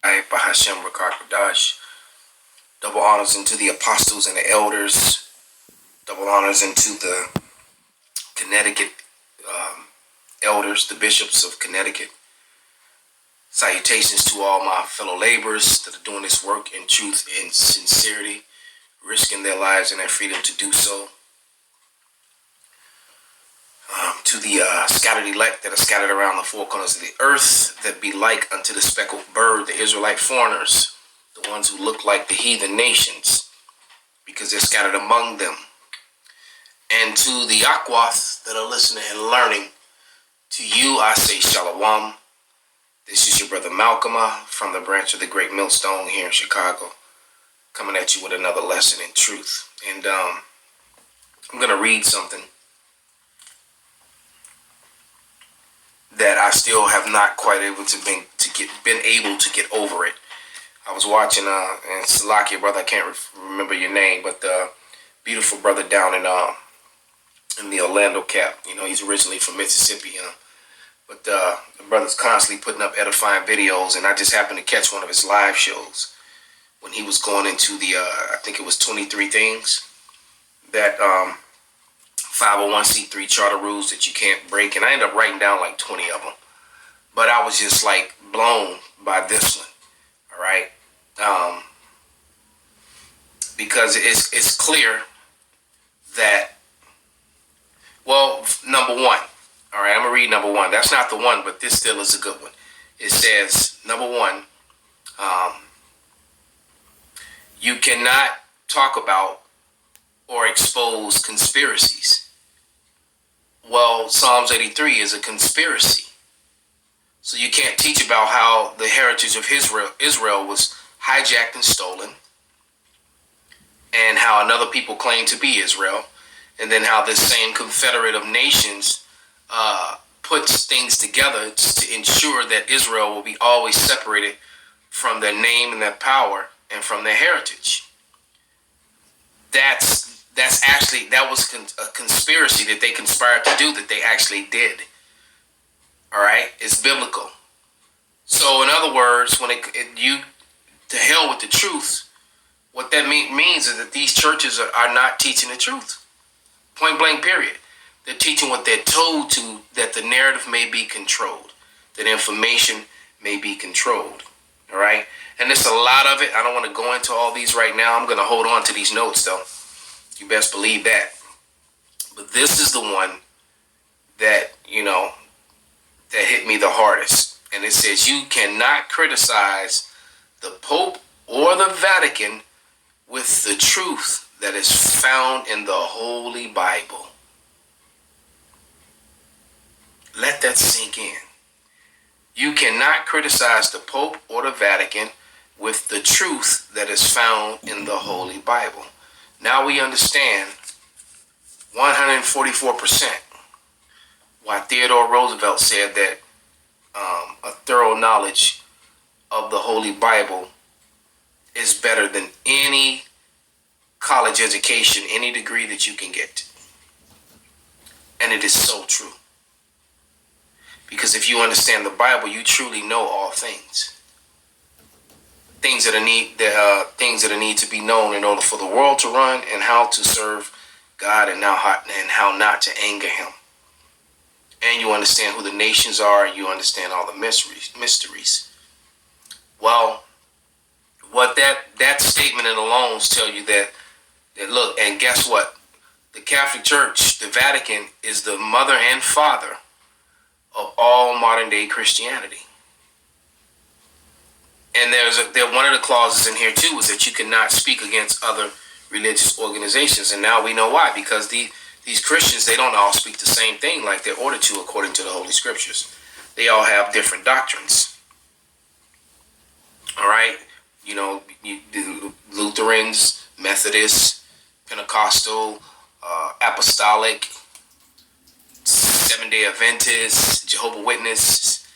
Bahashem Rakakadash. Double honors into the apostles and the elders. Double honors into the Connecticut elders, the bishops of Connecticut. Salutations to all my fellow laborers that are doing this work in truth and sincerity, risking their lives and their freedom to do so. To the scattered elect that are scattered around the four corners of the earth, that be like unto the speckled bird, the Israelite foreigners, the ones who look like the heathen nations, because they're scattered among them. And to the Akwath that are listening and learning, to you I say Shalom. This is your brother Malcolm from the branch of the Great Millstone here in Chicago, coming at you with another lesson in truth. And I'm going to read something that I still have not quite been able to get over it. I was watching and Salakia, brother, I can't remember your name, but the beautiful brother down in the Orlando Cap. You know, he's originally from Mississippi, but the brother's constantly putting up edifying videos, and I just happened to catch one of his live shows when he was going into the I think it was 23 things that 501c3 charter rules that you can't break, and I ended up writing down like 20 of them, but I was just like blown by this one. All right, because it's clear that, well, number one. All right, I'm gonna read number one. That's not the one, but this still is a good one. It says, number one, you cannot talk about or expose conspiracies. Well, Psalms 83 is a conspiracy. So you can't teach about how the heritage of Israel was hijacked and stolen, and how another people claim to be Israel, and then how this same confederate of nations puts things together to ensure that Israel will be always separated from their name and their power and from their heritage. That was a conspiracy that they conspired to do, that they actually did. All right, it's biblical. So in other words, when you to hell with the truth, what that means is that these churches are not teaching the truth. Point blank, period. They're teaching what they're told to, that the narrative may be controlled, that information may be controlled. All right, and there's a lot of it. I don't want to go into all these right now. I'm going to hold on to these notes, though. You best believe that. But this is the one that, that hit me the hardest. And it says, you cannot criticize the Pope or the Vatican with the truth that is found in the Holy Bible. Let that sink in. You cannot criticize the Pope or the Vatican with the truth that is found in the Holy Bible. Now we understand 144% why Theodore Roosevelt said that a thorough knowledge of the Holy Bible is better than any college education, any degree that you can get. And it is so true. Because if you understand the Bible, you truly know all things. Things that are need to be known in order for the world to run, and how to serve God, and how not to anger Him. And you understand who the nations are. You understand all the mysteries. Well, what that statement alone tell you that look, and guess what? The Catholic Church, the Vatican, is the mother and father of all modern day Christianity. And one of the clauses in here too is that you cannot speak against other religious organizations. And now we know why, because these Christians, they don't all speak the same thing like they're ordered to according to the Holy Scriptures. They all have different doctrines. All right, Lutherans, Methodists, Pentecostal, Apostolic, Seventh-day Adventists, Jehovah's Witnesses,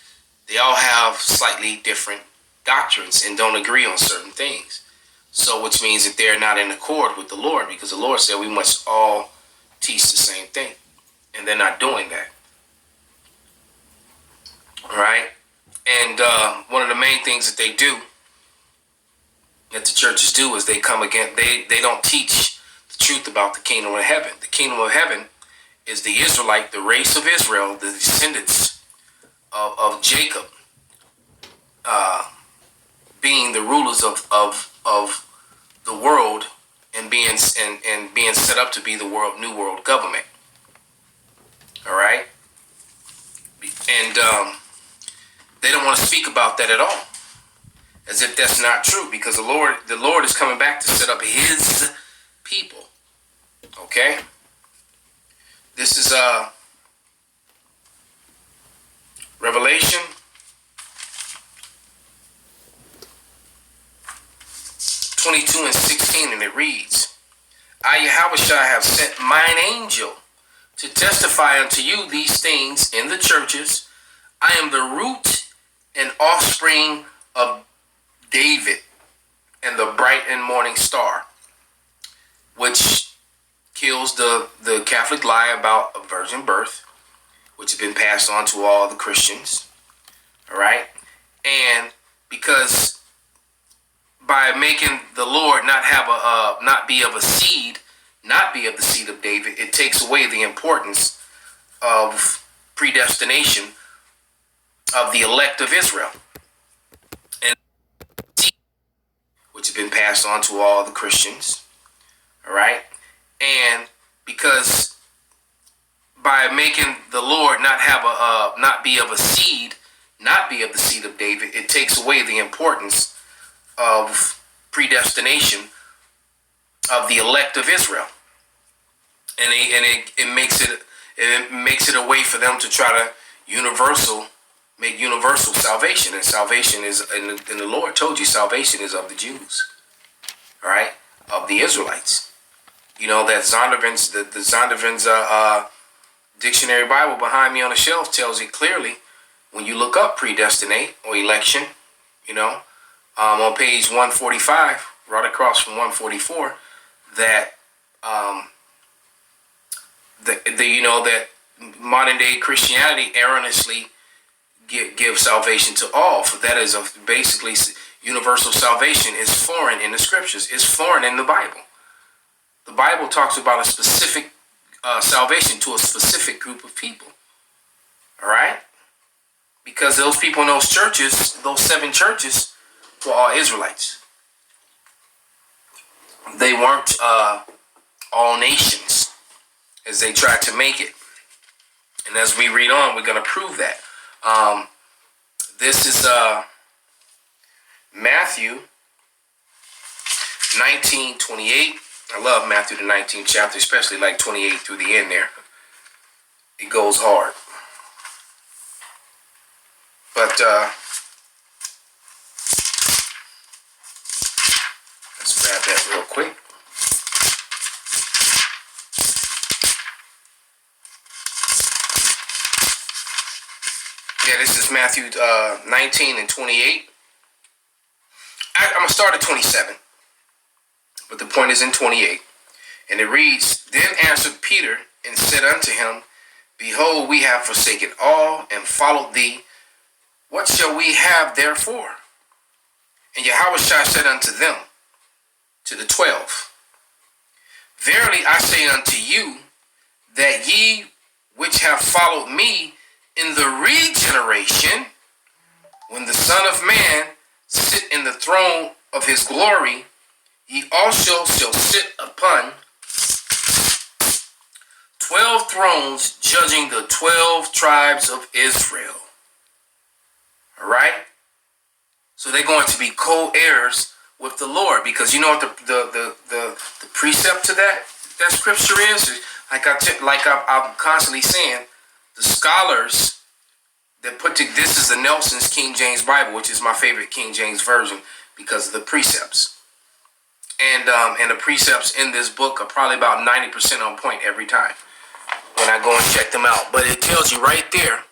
they all have slightly different doctrines and don't agree on certain things. So which means that they're not in accord with the Lord, because the Lord said we must all teach the same thing. And they're not doing that. All right. And one of the main things that they do that the churches do is they come again. They don't teach the truth about the kingdom of heaven. The kingdom of heaven is the Israelite, the race of Israel, the descendants of Jacob, being the rulers of the world and being set up to be the new world government. All right, and they don't want to speak about that at all, as if that's not true, because the Lord is coming back to set up His people. Okay, this is Revelation 22:16, and it reads, I, Yahushua, have sent mine angel to testify unto you these things in the churches. I am the root and offspring of David and the bright and morning star, which kills the Catholic lie about a virgin birth, which has been passed on to all the Christians. All right. And because by making the Lord not be of the seed of David, it takes away the importance of predestination of the elect of Israel, and which has been passed on to all the Christians. All right. And because by making the Lord not be of the seed of David, it takes away the importance of predestination of the elect of Israel, and it makes it a way for them to try to make universal salvation, and salvation is, and the Lord told you, salvation is of the Jews, all right, of the Israelites. You know that Zondervan's the Zondervan's dictionary Bible behind me on the shelf tells you clearly, when you look up predestinate or election, you know, on page 145, right across from 144, that that modern day Christianity erroneously give salvation to all, for that is basically universal salvation is foreign in the scriptures. It's foreign in the Bible. The Bible talks about a specific salvation to a specific group of people. All right, because those people in those churches, those 7 churches, were all Israelites. They weren't all nations, as they tried to make it. And as we read on, we're going to prove that. This is Matthew 19:28. I love Matthew the 19th chapter, especially like 28 through the end there. It goes hard. But let's grab that real quick. Yeah, this is Matthew 19:28. I'm going to start at 27. But the point is in 28. And it reads, Then answered Peter and said unto him, Behold, we have forsaken all and followed thee. What shall we have therefore? And Yahushua said unto them, to the 12, Verily I say unto you, that ye which have followed me in the regeneration, when the Son of Man sit in the throne of his glory, ye also shall sit upon 12 thrones, judging the 12 tribes of Israel. All right? So they're going to be co-heirs with the Lord, because you know what the precept to that scripture is? I'm constantly saying, the scholars that this is the Nelson's King James Bible, which is my favorite King James version because of the precepts. And the precepts in this book are probably about 90% on point every time when I go and check them out. But it tells you right there,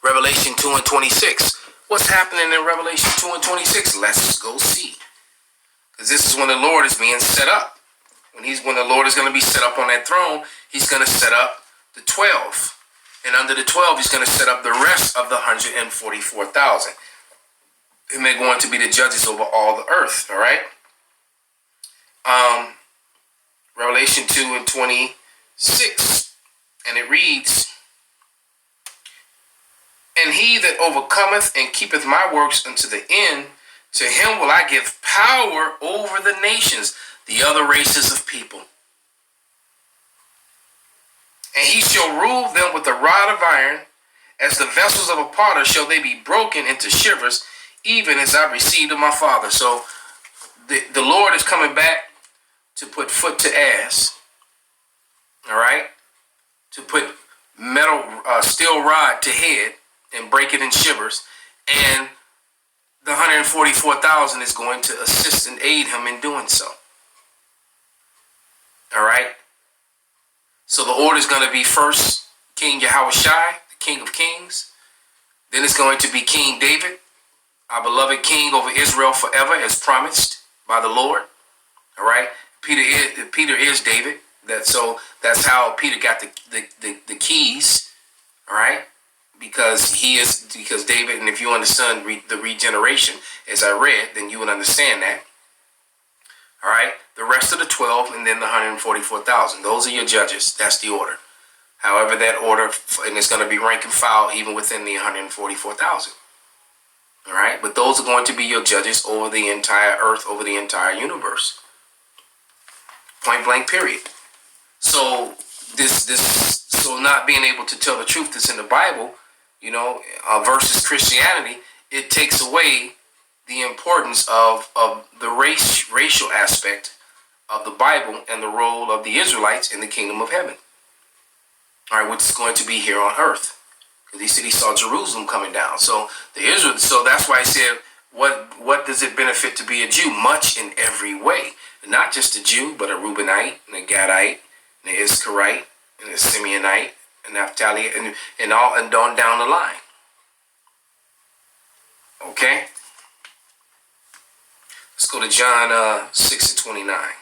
Revelation 2:26. What's happening in Revelation 2:26? Let's go see. Because this is when the Lord is being set up. When the Lord is going to be set up on that throne, he's going to set up the 12. And under the 12, he's going to set up the rest of the 144,000. And they're going to be the judges over all the earth. All right. Revelation 2:26, and it reads, "And he that overcometh and keepeth my works unto the end, to him will I give power over the nations," the other races of people. "And he shall rule them with a rod of iron, as the vessels of a potter shall they be broken into shivers, even as I received of my Father." So the Lord is coming back to put foot to ass. All right? To put steel rod to head and break it in shivers. And the 144,000 is going to assist and aid him in doing so. All right? So the order is going to be first King Yahushai, the King of Kings. Then it's going to be King David, our beloved King over Israel forever, as promised by the Lord. All right? Peter is David. That's how Peter got the keys. All right? Because David, and if you understand the regeneration, as I read, then you would understand that. All right? The rest of the 12 and then the 144,000. Those are your judges. That's the order. However, that order, and it's going to be rank and file even within the 144,000. All right? But those are going to be your judges over the entire earth, over the entire universe. Point blank, period. So so not being able to tell the truth that's in the Bible, versus Christianity, it takes away the importance of the racial aspect of the Bible and the role of the Israelites in the kingdom of heaven. All right, which is going to be here on earth. Because he said he saw Jerusalem coming down. So that's why I said, what does it benefit to be a Jew? Much in every way. Not just a Jew, but a Reubenite, and a Gadite, and an Issacharite, and a Simeonite, and Naphtali, and on down the line. Okay? Let's go to John 6:29.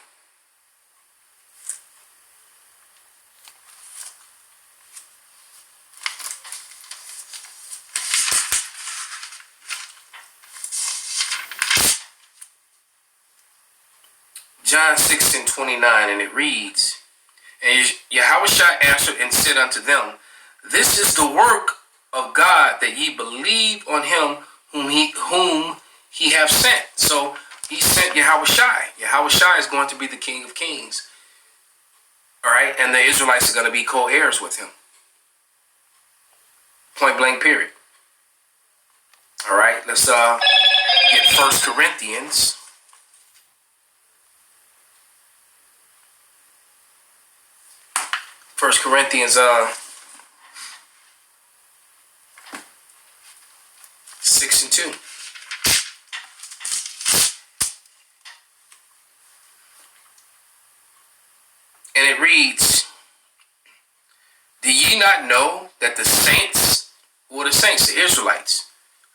John 6:29, and it reads, "And Yahushua answered and said unto them, This is the work of God, that ye believe on him whom he have sent." So he sent Yahushua. Yahushua is going to be the King of Kings. All right, and the Israelites are going to be co-heirs with him. Point blank, period. All right, let's get 1 Corinthians. 1 Corinthians 6:2. And it reads, "Do ye not know that the saints," who are the saints, the Israelites,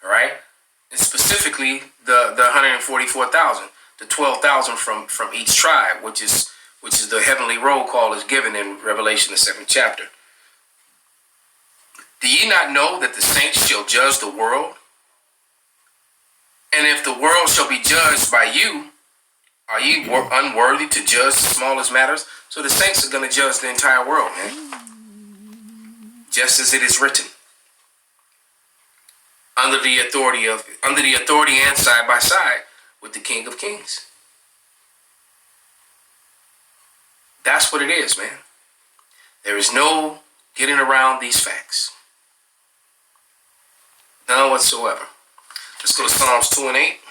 all right, and specifically the 144,000, the 12,000 from each tribe, which is the heavenly roll call is given in Revelation, the 7th chapter. "Do ye not know that the saints shall judge the world? And if the world shall be judged by you, are ye unworthy to judge the smallest matters?" So the saints are going to judge the entire world, man. Just as it is written. Under the authority and side by side with the King of Kings. That's what it is, man. There is no getting around these facts. None whatsoever. Let's go to Psalms 2:8.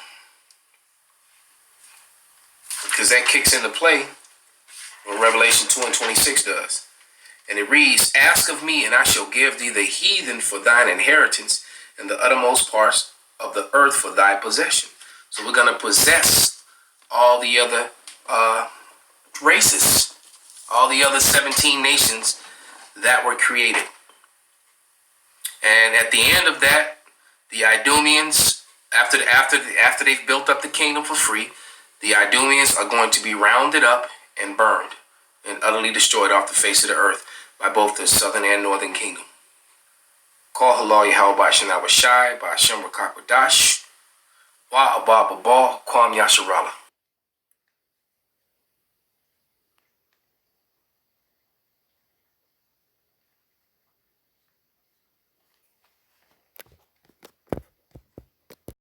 Because that kicks into play what Revelation 2:26 does. And it reads, "Ask of me, and I shall give thee the heathen for thine inheritance, and the uttermost parts of the earth for thy possession." So we're going to possess all the other races, all the other 17 nations that were created. And at the end of that, the Idumeans, after they've built up the kingdom for free, the Idumeans are going to be rounded up and burned and utterly destroyed off the face of the earth by both the southern and northern kingdom. Call Halal Yahweh Ba'Shem Awashai, Ba'Shem Rakakwadash, Wa Abba Baba Kwam Yasharala.